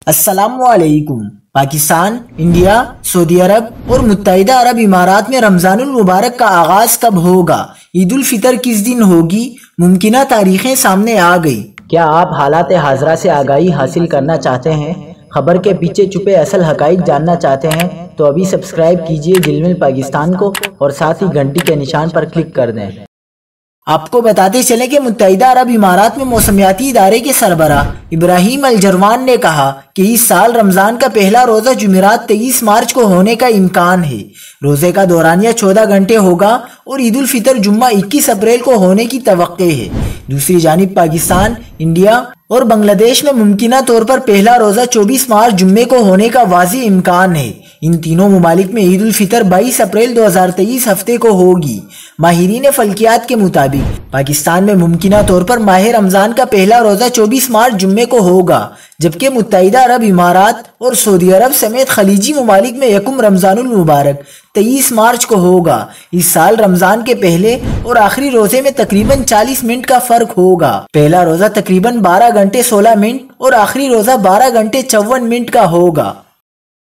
السلام علیکم۔ پاکستان، انڈیا، سعودی عرب اور متحدہ عرب امارات میں رمضان المبارک کا آغاز کب ہوگا؟ عید الفطر کس دن ہوگی؟ ممکنہ تاریخیں سامنے آ گئی۔ کیا آپ حالات حاضرہ سے آگاہی حاصل کرنا چاہتے ہیں؟ خبر کے پیچھے چھپے اصل حقائق جاننا چاہتے ہیں تو ابھی سبسکرائب کیجئے جلمل پاکستان کو اور ساتھ ہی گھنٹی کے نشان پر کلک کر دیں۔ آپ کو بتاتے چلیں کہ متحدہ عرب امارات میں موسمیاتی ادارے کے سربراہ ابراہیم الجروان نے کہا کہ اس سال رمضان کا پہلا روزہ جمعرات 23 مارچ کو ہونے کا امکان ہے۔ روزے کا دورانیہ 14 گھنٹے ہوگا اور عید الفطر جمعہ 21 اپریل کو ہونے کی توقع ہے۔ دوسری جانب پاکستان، انڈیا اور بنگلہ دیش میں ممکنہ طور پر پہلا روزہ 24 مارچ جمعے کو ہونے کا واضح امکان ہے۔ ان تینوں ممالک میں عید الفطر 22 اپریل 2023 ہفتے کو ہوگی۔ ماہرین فلکیات کے مطابق پاکستان میں ممکنہ طور پر ماہ رمضان کا پہلا روزہ 24 مارچ جمعے کو ہوگا، جبکہ متحدہ عرب امارات اور سعودی عرب سمیت خلیجی ممالک میں یکم رمضان المبارک 23 مارچ کو ہوگا۔ اس سال رمضان کے پہلے اور آخری روزے میں تقریباً 40 منٹ کا فرق ہوگا۔ پہلا روزہ تقریباً 12 گھنٹے 16 منٹ اور آخری روزہ 12 گھنٹے 54 منٹ کا ہوگا۔